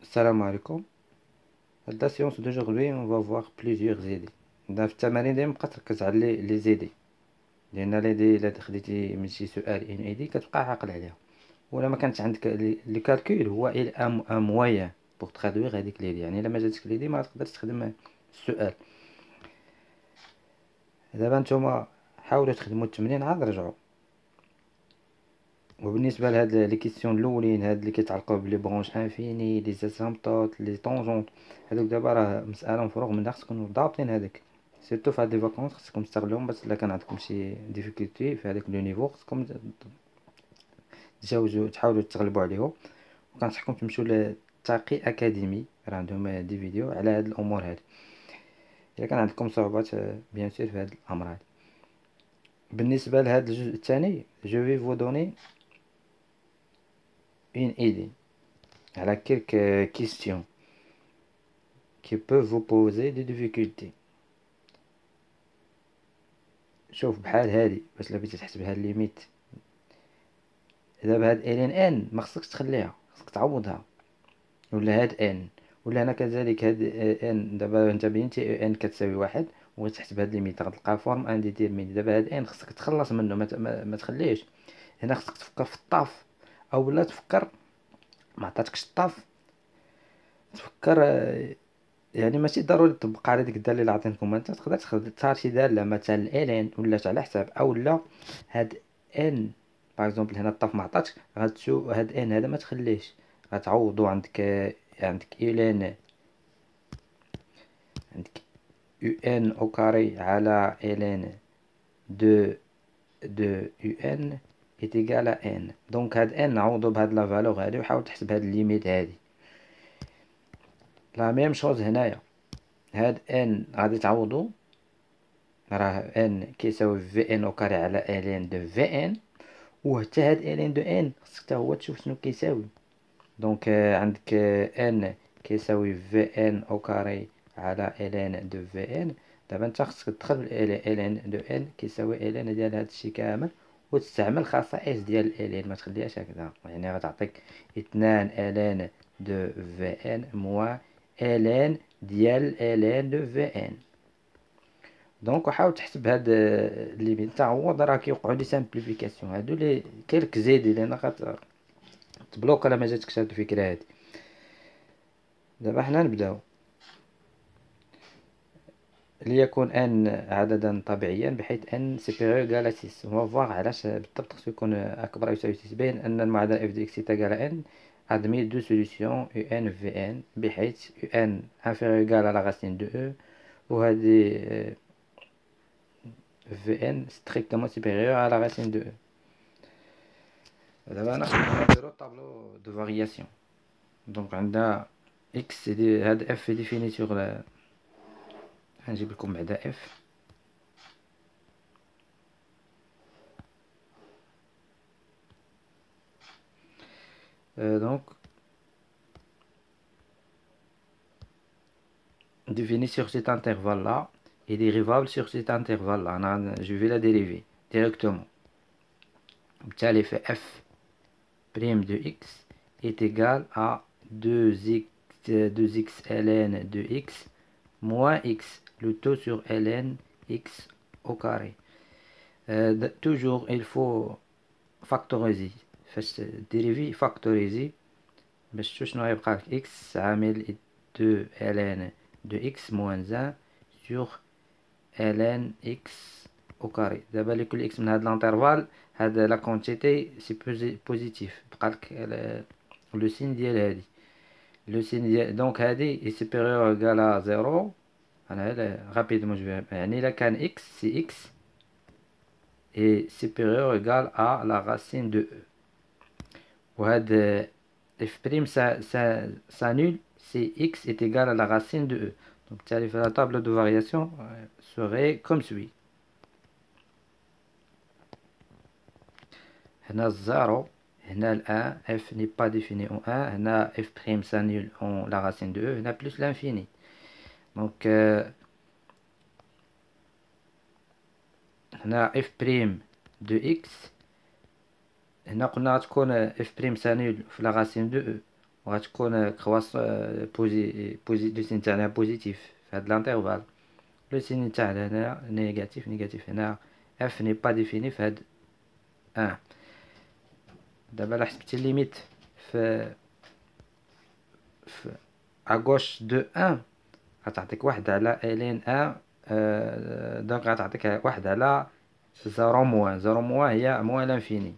Salam alaikum. Dans la séance d'aujourd'hui, on va voir plusieurs idées. في التمارين دايما بقى تركز على لي زيدي، لان لي دي الا خديتي من شي سؤال ان ايدي كتبقى عاقل عليها. ولا ما كانش عندك لي كالكول هو ان موين بوغ ترادويغ هذيك ليدي، يعني الا ما جاتك ليدي ما تقدرش تخدم السؤال. دابا نتوما حاولوا تخدموا التمرين عاد رجعوا. وبالنسبه لهاد لي كيسيون الاولين هاد اللي كيتعلقوا بلي برونش انفيني لي اسامبتوت لي طونجونت، هادوك دابا راه مساله مفروغ منها، خصكم ضابطين هذاك. سيرتو في هاد لي فاكونس خصكم تستغلوهم، باش الا كان عندكم شي ديفيكولتي في هذاك لو نيفو خصكم تجاوزوا، تحاولوا تغلبوا عليهم. وكنصحكم تمشيو لتاقي اكاديمي، راه عندهم دي فيديو على هاد الامور هادي الا كان عندكم صعوبات بيان سور في هاد الامر هادي. بالنسبه لهاد الجزء الثاني جو في فو دوني une idée على quelques questions qui peuvent vous poser des difficultés. شوف بحال هادي، باش لا بغيتي تحسب هاد ليميت، دابا هاد الين ان ما خصكش تخليها، خصك تعوضها. ولا هاد ان، ولا هنا كذلك هاد ان. دابا انت بينتي ان كتساوي واحد وغتحسب هاد ليميت غتلقى فورم ان ديتيرميني. دابا هاد ان خصك تخلص منه، ما تخليهش. هنا خصك تفكر في الطاف، او لا تفكر ما عطاتكش الطاف تفكر. يعني ماشي ضروري تطبق على ديك الداله اللي عطيتكم، انت تقدر تختار شي داله مثلا الين ولا على حساب، او لا هاد ان. باغ اكزومبل هنا الطاف ما عطاتش، غتشوف هاد ان هذا ما تخليش، غتعوضو. عندك الين، عندك يو ان او كاري على الين دو يو ان ايتيغال ان. دونك هاد ان عوضو بهاد لا فالور هادي، وحاول تحسب هاد الليميت هادي. لا ميم شوز هنايا، هاد ان غادي تعوضو، راه ان كيساوي في ان او كاري على الين دو في ان. وحتى هاد الين دو ان خصك حتى هو تشوف شنو كيساوي. دونك عندك ان كيساوي في ان او كاري على الين دو في ان. دابا انت خصك تدخل الين دو ان كيساوي الين ديال هادشي كامل، وتستعمل خصائص ديال الين، ما تخليهاش هكذا. يعني غتعطيك 2 الين دو في ان موان الين ديال الين دو في ان. دونك حاول تحسب هاد الليميت تاع هو راه كيوقعوا لي سامبليفيكاسيون هادو لي كيلك زيدي، لان تبلوك الا ما جاتكش هاد الفكره هادي. دابا حنا نبداو. ليكن ان عددا طبيعيا بحيث ان سوبيريور على 6. هو فواغ علاش بالضبط خصو يكون اكبر او يساوي 6. باين ان المعادله اف دي اكس تاع ان ادمي دو سوليسيون يو ان في ان، بحيث يو ان انفيريور على لا راسين دو او، وهذه في ان ستريكتومون سوبيريور على لا راسين دو او. دابا انا نديرو طابلو دو فارياسيون. دونك عندنا اكس دي هاد اف ديفيني سوغ، غنجيب لكم بعدا اف. دونك définie sur cet intervalle là et dérivable sur cet intervalle là. Je vais la dériver directement. بالتالي في f prime de x est égal à 2x ln de x moins x, le taux sur ln x au carré. Toujours il faut factoriser. فاش dériver factoriser باش تشوف شنو غيبقى لك. x عامل 2 ln de x moins 1 sur ln x au carré. دابا لكل x من هاد الانترفال، هاد لا كونتيتي سي بوزيتيف، بقالك لو سين ديال هادي. لو سين ديال دونك هادي اي سوبيريور ايكال ا زيرو. انا رابيدمون جو يعني الا كان x سي x اي سوبيريور ايكال ا لا راسين دو او. وهاد اف بريم سا نول سي x est égal à la racine de e. Donc بالتالي la table de variation serait comme suit. هنا الزيرو، هنا الان f n'est pas défini en 1، هنا f prime s'annule en la racine de e، هنا plus l'infini. Donc هنا f prime de x، هنا قلنا غتكون f prime s'annule في la racine de e، وغتكون كرواسون لو سين تاعنا بوزيتيف في هاد الانترفال. لو سين تاعنا هنا نيجاتيف هنا اف ني با ديفيني في هاد ان. دابا لا حسبتي ليميت في اغوش دو ان غتعطيك واحد على الين ان، دونك غتعطيك واحد على زيرو موان هي موان لانفيني.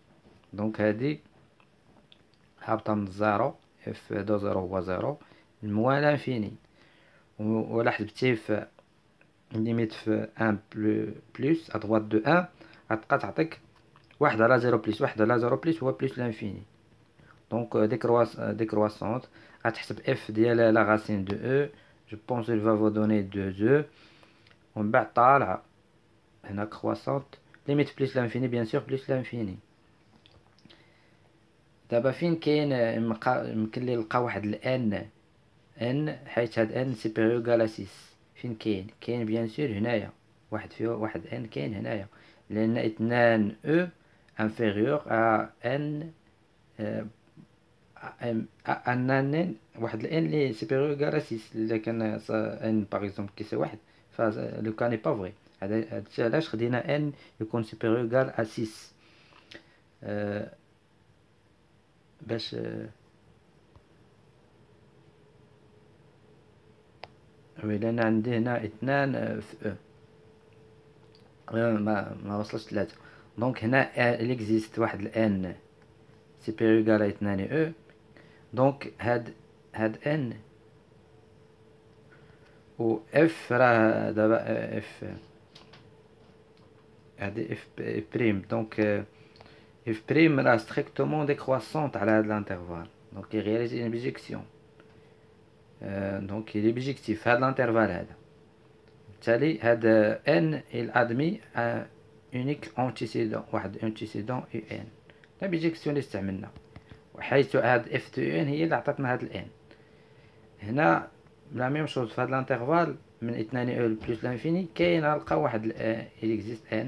دونك هادي هابطة من الزيرو، اف دو زيرو هو زيرو الموان لانفيني. ولا حسبتي في ليميت في ان بلوس ادغوات دو ان غتبقى تعطيك واحد على زيرو بلوس واحد على زيرو بلوس هو بلوس لانفيني. دونك ديكرواسونت غتحسب اف ديال لا راسين دو او، جو بونس il va vous donner 2 او، ومن بعد طالعة هنا كرواسونت ليميت بلوس لانفيني بيان سور بلوس لانفيني. دابا فين كاين يمكن لي نلقى واحد الان حيت هاد ان سيبيريور كالا 6 فين كاين بيان سور هنايا واحد ان كاين هنايا، لان 2 او انفيريور ا ان ان واحد الان لي سيبيريور كالا 6. الا كان ان باغ اكزومبل كيساوي واحد فلو كان با فري. هادشي علاش خدينا ان يكون سيبيريور كال ا 6 باش وي. لان عندي هنا 2 في او ما وصلش 3. دونك هنا ليكزيست واحد الان سيبيريور كال 2 او. دونك هاد ان و اف راه دابا اف هادي اف بريم. دونك اف بريم راه ستريكتومون ديكرواسونت على هاد الانترفال. دونك يغياليزي ان بيجيكسيون. دونك لي بيجيكتيف هاد الانترفال هذا. بالتالي هاد ان il admet un unique antécédent، واحد antécédent u n. لا بيجيكسيون اللي استعملنا، وحيث هاد اف دو ان هي اللي عطاتنا هاد الان. هنا لا ميم شوز في هاد الانترفال من 2 او بلس لانفيني كاين غنلقى واحد il existe n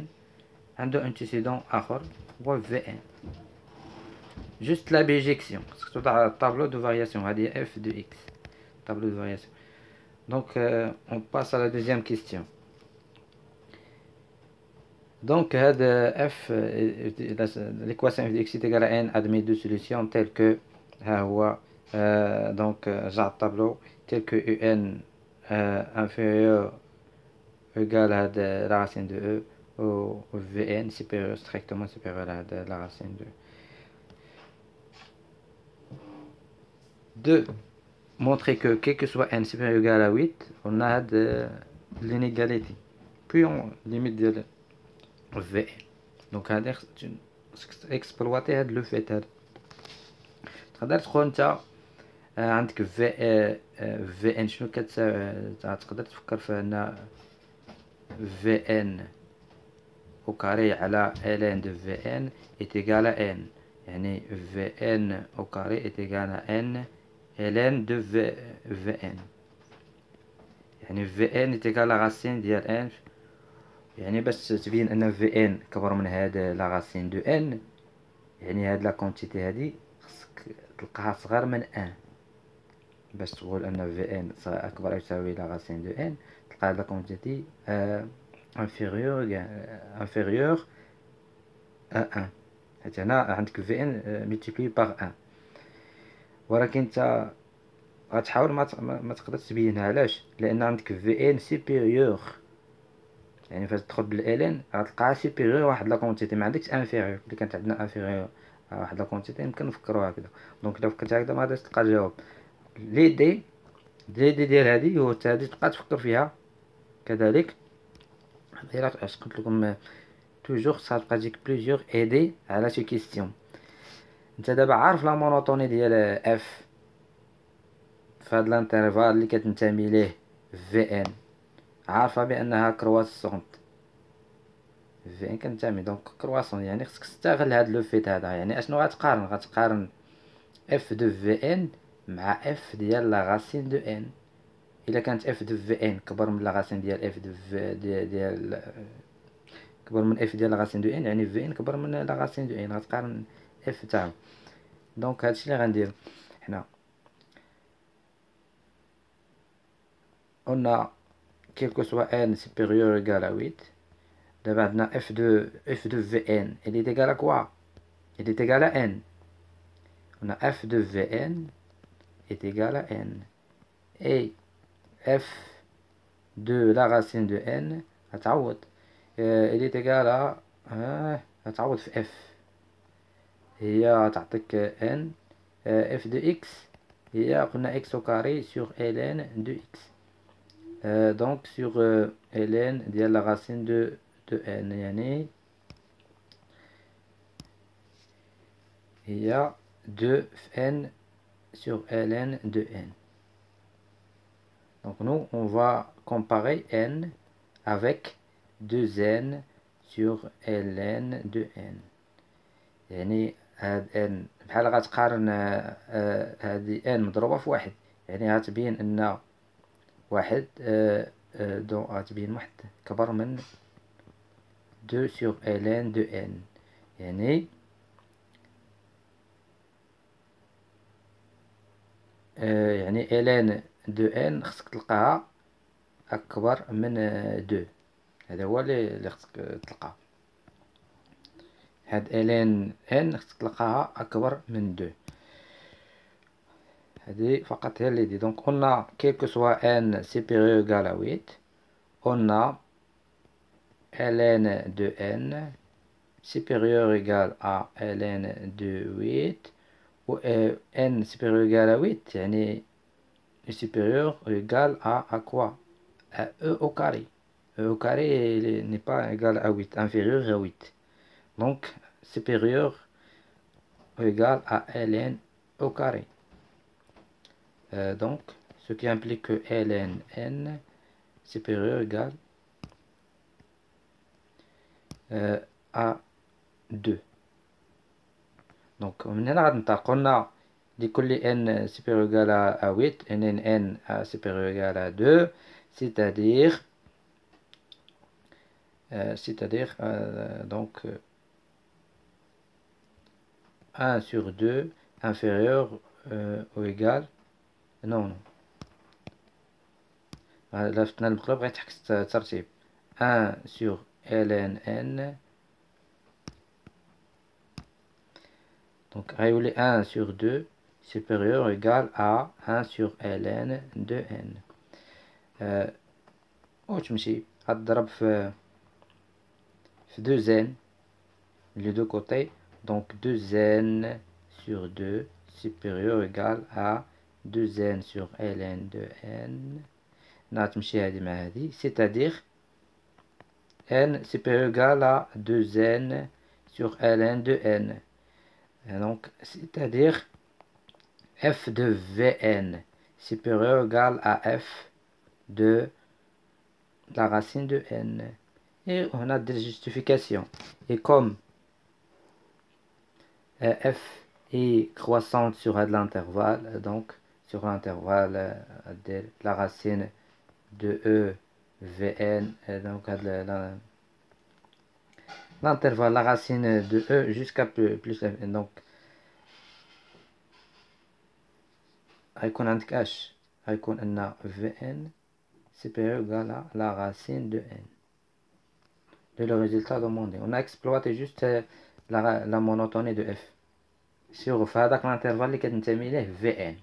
عنده انتيسيدون اخر هو في ان. جوست لا بيجيكسيون خصك توضع الطابلو دو فارياسيون. هذه اف دو اكس طابلو دو فارياسيون. دونك اون باس على دوزيام كيستيون. دونك هذا اف ليكواسيون اف دو اكس تيغال ان ادمي دو سوليسيون تيل كو ها هو. دونك جا الطابلو تيل كو يو ان انفيريور égal à la racine de E ou Vn supérieur, strictement supérieur à la racine de E. 2. Montrer que quel que soit n supérieur ou égal à 8, on a de l'inégalité. Puis on limite de Vn. Donc هذا exploiter هذا لو فيت هذا. تقدر تقول انت عندك في ان شنو كتساوي. تقدر تفكر في ان Vn au carré على ln de Vn est égal à n. يعني Vn au carré est égal à n ln de Vn. يعني Vn est égal à racine ديال n. يعني باش تبين ان Vn كبر من هاد لا راسين دو n، يعني هاد لا كونتيتي هادي خصك تلقاها صغر من ان. باش تقول ان Vn اكبر أو يساوي لا راسين دو n تلقى هاد لا كونتيتي inférieur à 1. حيت هنا عندك Vn multiplié par 1. ولكن انت غتحاول ما تقدرش تبينها. علاش؟ لان عندك Vn supérieur. يعني فاش تدخل بالالين غتلقاها supérieur واحد لا كونتيتي، ما عندكش inférieur. اللي كانت عندنا inférieur واحد لا كونتيتي يمكن نفكروا هكذا. دونك الا فكرت هكذا ما غاديش تلقى الجواب. ليدي ديال هذه هو هذه تبقى تفكر فيها كذلك. غير اش قلت لكم توجور غتبقى تجيك بليزيور ايدي على شي كيستيون. انت دابا عارف لا مونوتوني ديال اف في هاد الانترفال اللي كتنتمي ليه في ان، عارفه بانها كرواسونت. في ان كنتمي دونك كرواسون، يعني خصك تستغل هاد لو فيت هذا. يعني اشنو غتقارن اف دو في ان مع اف ديال لا راسين دو ان. الا كانت اف دو في ان كبر من لا راسين ديال اف دو في ديال كبر من اف ديال لا راسين دو ان، يعني في ان كبر من لا راسين دو ان غتقارن اف تاعو. دونك هادشي اللي غندير حنا. on a quel que soit n supérieur ou égal à 8. D'abord, on a f de Vn. Il est égal à quoi? Il est égal à n. On a f de Vn est égal à n. Et f de la racine de n, il est égal à تعوض في f. هي تعطيك n. f de x هي قلنا x au carré sur ln de x. Donc sur ln ديال la racine de n يعني هي 2 n sur ln de n. Donc nous on va comparer n avec 2n sur ln de n. يعني هاد n بحال غتقارن هادي n مضروبة في واحد، يعني غتبين ان واحد غتبين واحد كبر من 2 sur ln de n. يعني ln de n خصك تلقاها اكبر من 2. هذا هو اللي خصك تلقاه. هاد ln n خصك تلقاها اكبر من 2. هذه فقط هي اللي دي. Donc on a quel que soit n supérieur ou égal à 8, on a ln de n supérieur ou égal à ln de 8, ou n supérieur ou égal à 8 يعني supérieur ou égal à quoi? À e au carré. E au carré n'est pas égal à 8, inférieur à 8. Donc supérieur ou égal à ln au carré. Donc ce qui implique que ln n supérieur ou égal à 2. Donc من هنا غنطلق قلنا لكل n supérieur ou égal à 8 n supérieur ou égal à 2, c'est-à-dire donc 1 sur 2 inférieur ou égal non لا فتنا المقلوب غيتعكس الترتيب 1 sur ln n. Donc غيولي 1 sur 2 supérieur ou égal à 1 sur ln de n. وتمشي غتضرب في 2n les deux côtés. Donc 2n sur 2 supérieur ou égal à 2n sur ln de n. نتمشي هذه مع هذه, c'est-à-dire n supérieur ou égal à 2n sur ln de n. Et donc c'est-à-dire f de Vn supérieur ou égal à f de la racine de n. Et on a des justifications. Et comme f est croissante sur l'intervalle, donc sur l'intervalle de la racine de e Vn, donc l'intervalle la racine de e jusqu'à plus n. Donc غيكون عندك اش غيكون ان Vn supérieur ou égal à la racine de n. De le résultat demandé. On a exploité juste la monotonie de f sur هذاك l'intervalle اللي كتنتمي ليه Vn.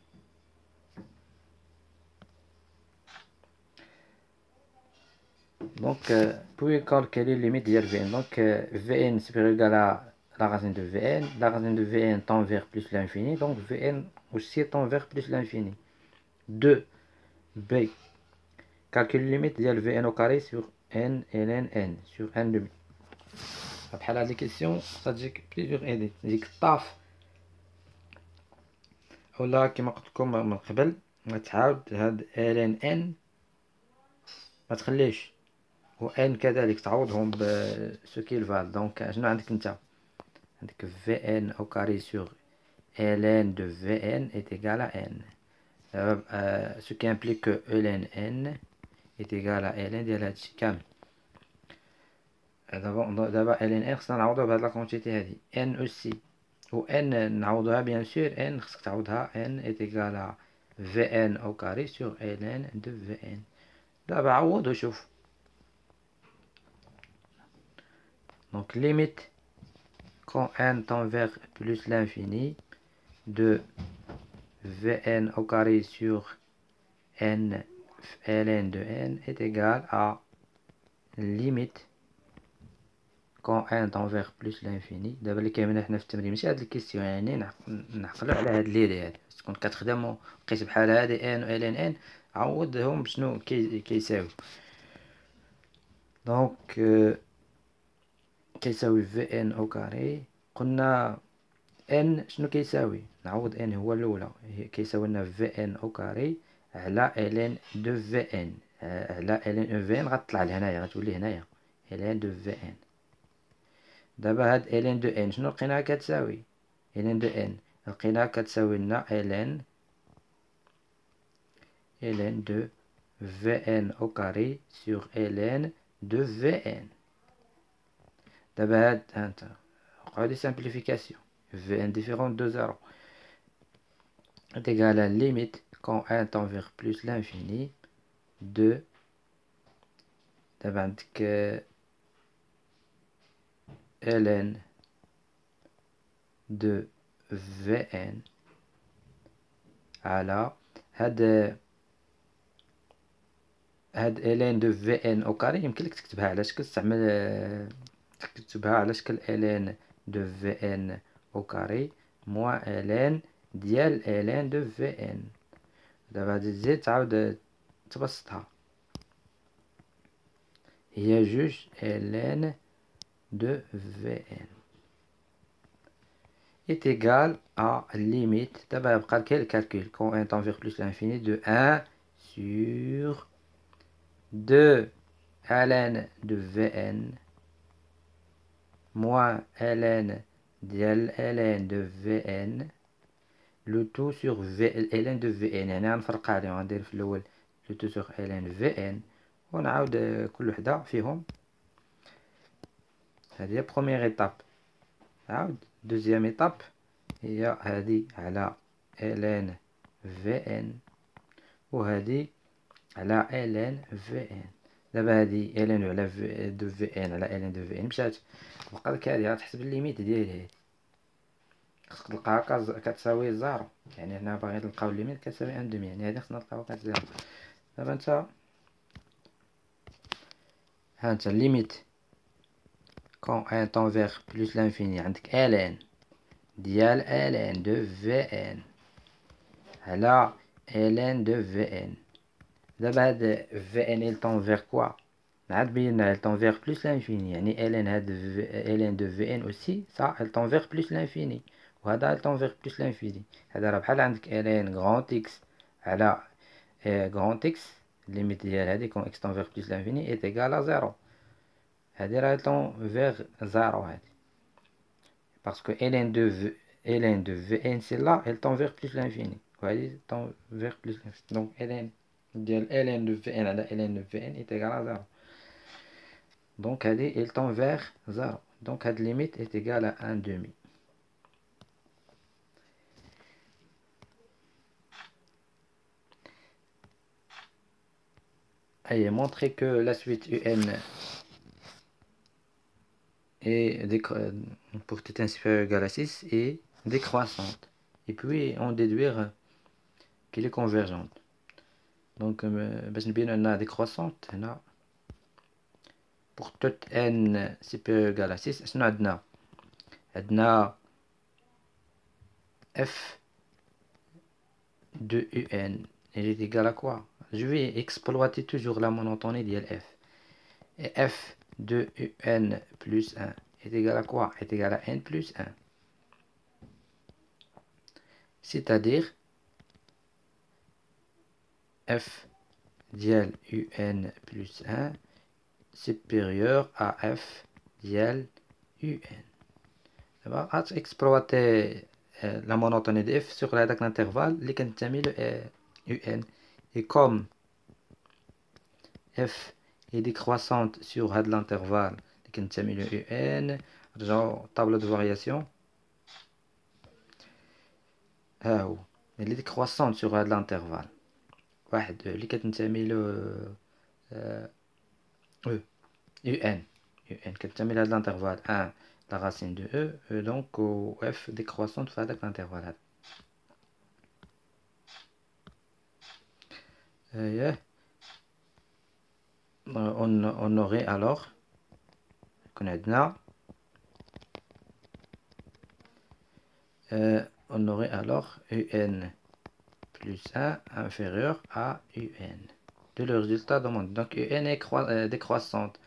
Donc puis calculer les limites de Vn. Donc Vn supérieur ou égal à la racine de Vn. La racine de Vn tend vers plus l'infini. Donc Vn aussi tend vers plus l'infini. 2 b. Calcule les limites de Vn au carré sur n ln n sur n demi. بحال هاد لي كيسيون غتجيك بليزيور ايدي, تجيك الطاف ولا كيما قلت لكم من قبل غتعاود هاد ln n ما تخليش, و n كذلك تعوضهم بسو كيل فال. دونك شنو عندك انت؟ عندك Vn au carré sur ln de Vn est égal à n, ce qui implique que ln n est égal à ln ديال هادشي كامل. دابا ln n خصنا نعوضوها بهاد لا كونتيتي هادي n aussi, و n نعوضوها بيان سور n خصك تعوضها n est égal à Vn au carré sur ln de Vn. دابا عوض وشوف. Donc limite quand n tend vers plus l'infini de Vn au carré sur n ln de n est égal à limite quand n tend vers plus l'infini. دابا اللي كيهمنا حنا في التمرين ماشي هاد الكيستيون، يعني نعقلو على هاد ليدي هادي. تكون كتخدم وبقيت بحال هادي n و ln n عوضهم بشنو كيساوي. دونك كيساوي Vn au carré. قلنا n شنو كيساوي؟ نعوض n هو الاولى كيساوي لنا Vn au carré على ln دو Vn على ln دو Vn غتطلع لهنايا غتولي هنايا ln دو Vn. دابا هاد ln دو n شنو لقيناها كتساوي؟ ln دو n لقيناها كتساوي لنا ln دو Vn au carré sur ln دو Vn. دابا هاد وقعو دي simplification Vn différent de 0 est égal à limite quand n tend vers plus l'infini de دابا عندك ln de Vn على هاد ln de Vn au carré يمكن لك تكتبها على شكل تستعمل تكتبها على شكل ln de Vn au carré moins ln ديال ln de Vn. دابا غادي تزيد تعاود تبسطها هي جوج ln de Vn est égal à limite. D'abord, quel calcul quand n tend vers plus l'infini de 1 sur 2 ln de Vn moins ln ln de Vn le tout sur ln de Vn. يعني غنفرق عليهم غندير في الاول le tout sur ln Vn ونعاود كل وحده فيهم. هذه هي première étape. عاود deuxième étape هي هذه على ln Vn وهذه على ln Vn. دابا هذه ln على دو Vn على ln دو Vn مشات بقى لك هذه غتحسب الليميت ديال هذه خصك تلقاها كتساوي زيرو، يعني حنا باغيين نلقاو الليميت كتساوي ان دومي، يعني هذه خصنا نلقاوها كتساوي. دابا انت ها انت ليميت كون ان طون فيغ بلوس لانفيني عندك ln ديال ln دو Vn على ln دو Vn. دابا هاد Vn il tend vers quoi؟ نعاد بينا il tend vers plus l'infini، يعني ln هاد ln دو Vn aussi ça il tend vers plus l'infini وهذا il tend vers plus l'infini. هذا راه بحال عندك ln grand x على grand x ليميت ديال هادي كون x tend vers plus l'infini est égal à 0. هادي راه il tend vers 0 هادي parce que ln de Vn c'est là il tend vers plus l'infini وهادي tend vers plus l'infini. donc ln ديال ln de Vn على ln de Vn est égal à 0. donc هادي il tend vers 0. donc هاد limite est égal à 1 demi. Allez, montrer que la suite un est pour t inférieur égal à 6 est décroissante. Et puis on déduire qu'elle est convergente. Donc, باش نبينو انها décroissante هنا pour toute n supérieur égal à 6 شنو عندنا؟ عندنا f de un elle est égale à quoi? Je vais exploiter toujours la monotonie de f. Et f de un plus 1 est égal à quoi? Est égal à n plus 1. C'est-à-dire f dial un plus 1 supérieur à f dial un. دابا غتexploiter la monotonie de f sur هذاك l'intervalle اللي كنتمي له un. Et comme f est décroissante sur هذا l'intervalle اللي كنتمي له un نرجعو tableau de variation ها هو اللي décroissante sur هذا l'intervalle واحد اللي كتنتمي له E, UN. UN كتعمل هاد l'intervalle 1 la racine de E donc au F décroissante في هذاك l'intervalle هذا. on aurait alors كون عندنا on aurait alors UN plus 1 inférieur à UN. De le résultat demande. Donc UN est décroissante.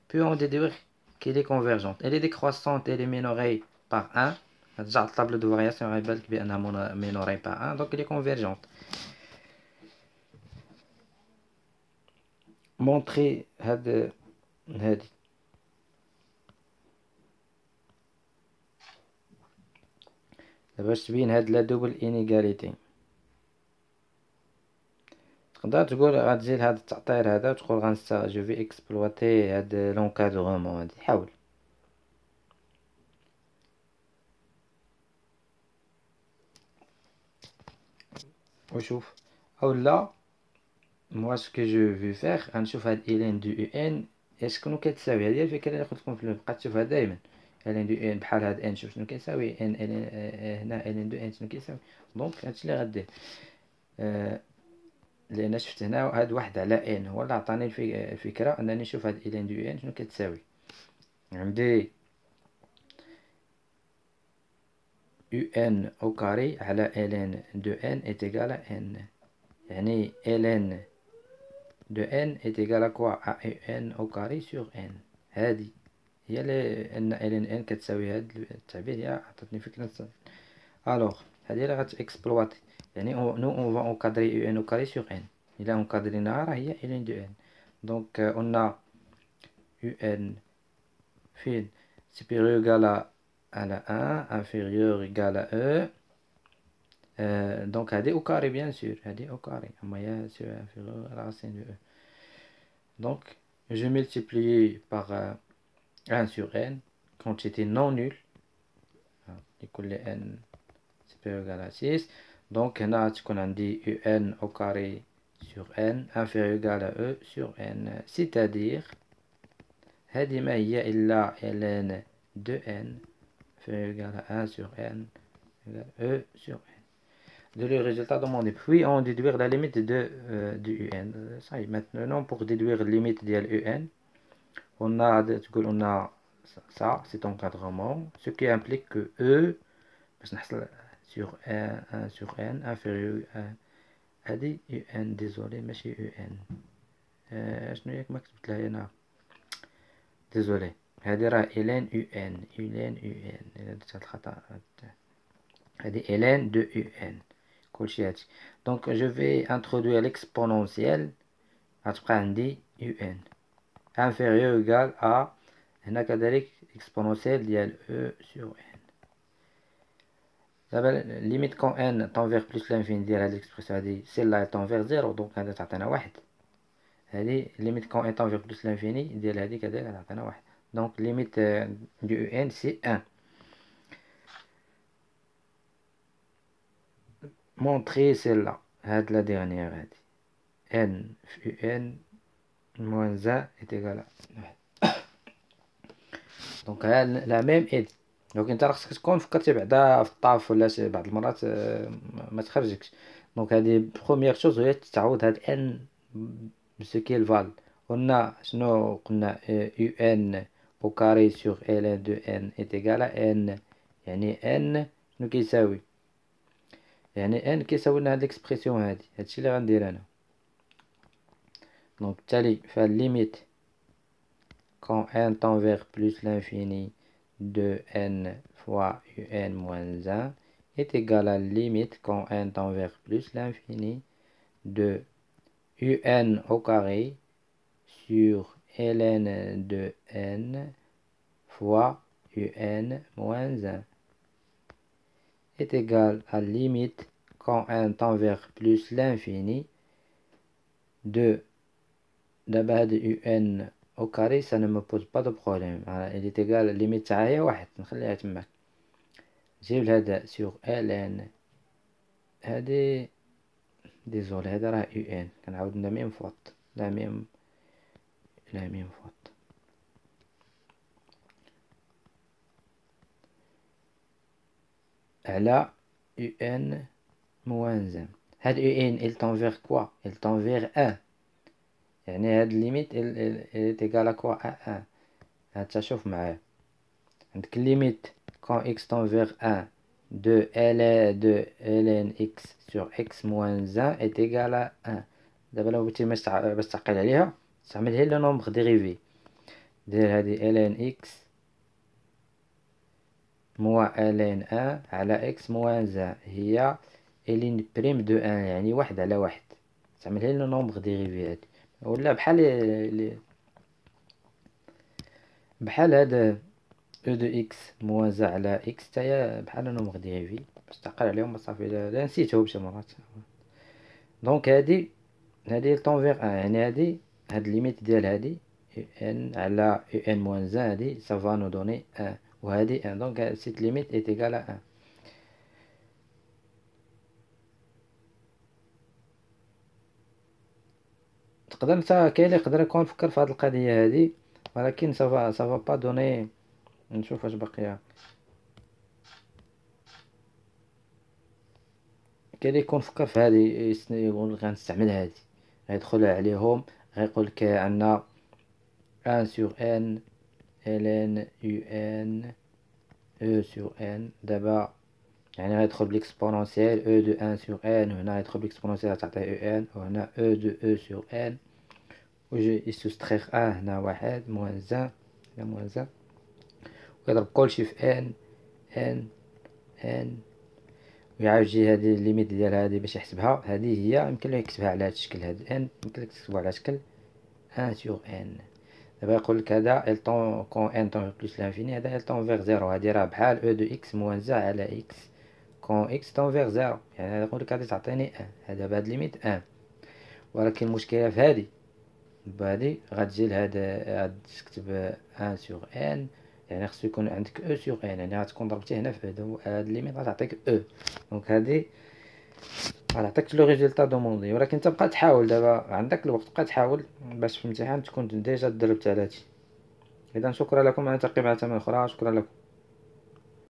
Puis on déduire qu'elle est convergente. Elle est décroissante, elle est minorée par 1. déjà la table de variation يبان لك بأنها minorée par 1 donc elle est convergente. montrer هذه باش تبين هاد لا دوبل انيغاليتي. تقدر تقول غتجي لهاد التعطير هذا وتقول جو في اكسبلواتي هاد لونكادغومون هادي. حاول وشوف اولا moi ce que je vais faire غنشوف هاد الين دو يو ان اش شنو كتساوي. هذه الفكره اللي قلت لكم في بقات تشوفها دائما. الين دو ان بحال هاد ان شوف شنو كيساوي ان هنا الين دو ان شنو كيساوي. دونك هادشي اللي غدير لان شفت هنا هاد واحد على ان هو اللي عطاني الفكره انني نشوف هاد الين دو ان شنو كتساوي. عندي يو ان او كاري على الين دو ان est égal à n. يعني ln de n est égal à quoi à n au carré sur n. هذه هي ان ln n كتساوي هاد التعبير هي عطاتني فكرة. الوغ هذه اللي غتاكسبلواتي يعني نو اون فا اونكادري يو ان او كاري سور ان. الى اونكادريناها راه هي ln de n. دونك قلنا يو ان فين supérieur égal à la 1 inférieur égal à e. Donc هذه au carré bien sûr. هذه au carré اما هي inférieur à la racine de e. Donc je multiplie par 1 sur n quantité non nulle لكل n supérieur égal à 6. donc هنا تكون عندي un au carré sur n inférieur égal à e sur n. c'est-à-dire هذه ما هي إلا ln de n inférieur égal à 1 sur n égal e sur n. De le résultat demandé. Puis on déduire la limite du un. Ça y est, maintenant pour déduire la limite de un, on a ça, c'est encadrement, ce qui implique que e sur 1 sur n inférieur à هذه un. désolé ماشي un. شنو ياك ما كتبت لها هنا. désolé هذه راه ln un. ln un إلا درت هاد الخطأ هذه ln de un. Donc je vais introduire l'exponentielle غتبقى عندي un inférieur ou égal à هنا كذلك exponentielle ديال e sur n. دابا limite quand n tend vers plus l'infini ديال هاد l'expression هادي celle-là tend vers 0 donc هذا تعطينا واحد. هادي limite quand n tend vers plus l'infini ديال هادي كذلك تعطينا واحد. donc limite du n c'est 1. montrer celle-là هاد la dernière هادي n في n moins 1 est égal à 1. دونك لا ميم ايد. دونك انت خصك تكون فكرتي بعدا في الطاف ولا بعض المرات ما تخرجكش. دونك هادي بروميير شوز هي تعوض هاد ان بسو كي الفال. قلنا شنو قلنا يو ان او كاري سور ال دو ان ايت ايكال ان. يعني ان شنو كيساوي يعني ان كيساوي لنا هاد ليكسبرسيون هادي. هادشي اللي غندير انا. دونك بالتالي فالليميت quand n tend vers plus l'infini de n fois un moins 1 est égal à la limite quand n tend vers plus l'infini de un au carré sur ln de n fois un moins 1 est égal à la limite quand n tend vers plus l'infini de d'abord un au carré ça ne me pose pas de problème. il est égal limite تاعها هي واحد نخليها تماك. جيب هذا sur ln هادي désolé هذا راه un كنعاود لا ميم فوت لا ميم la même faute. على UN moins 1. هاد UN il tend vers quoi? Il tend vers 1. يعني هاد limite elle est égale à quoi? À 1. هاد شوف معايا، عندك limite quand x tend vers 1 de ln x sur x moins 1 est égal à 1. دابا لو بغيتي باش تعقل عليها تستعمل هي لو نومبر ديريفي، دير هادي ln x moins ln 1 على x moins 1 هي ln بريم دو 1، يعني واحد على واحد. تستعمل هي لو نومبر ديريفي هادي، ولا بحال هاد او دو اكس موازع على اكس تاهي بحال نومغ ديريفي باش تعقل عليهم صافي. لا نسيتهم شي مرات. دونك هادي طون فيغ ان، يعني هاد ليميت ديال هادي ان على ان موان زان، هادي سافا نو دوني ان، وهادي ان. دونك سيت ليميت ايت ايكال ا ان. تقدر نتا كاين اللي يقدر يكون فكر في هاد القضيه هادي، ولكن سافا با دوني. نشوف واش باقيه. كاين اللي يكون فكر في هادي يقول غنستعمل هادي، غيدخل عليهم غيقولك عندنا 1 sur n ln un e sur n. دابا يعني غيدخل بالاكسبونونسيال e de 1 sur n، وهنا غيدخل بالاكسبونونسيال تعطيه un، وهنا e de e sur n، ويجي يسوستخيغ 1 هنا واحد موان 1 هنا موان 1، ويضرب كلشي في n n. ويعاود يجي هادي الليميت ديال هادي باش يحسبها. هادي هي يمكن له يكتبها على هاد الشكل، هاد n يمكن لك تكتبو على شكل 1 sur n. دابا يقول لك هذا ال طون كون ان طون بلس لانفيني، هذا ال طون فيغ زيرو. هادي راه بحال او دو اكس موان زا على اكس كون اكس طون فيغ زيرو، يعني يقول لك هادي تعطيني ان، هذا بهاد ليميت ان. ولكن المشكله في هادي، بهادي غتجي لهاد تكتب ان سور ان، يعني خصو يكون عندك او سور ان، يعني غتكون ضربتي هنا في هاد ليميت غتعطيك او. دونك هادي غتعطيك لو ريزولتا دوموندي. ولكن تبقى تحاول، دابا عندك الوقت، بقى تحاول باش في الامتحان تكون ديجا دربت على هادشي. إذا شكرا لكم، نلتقي مع تمام أخرى. شكرا لكم.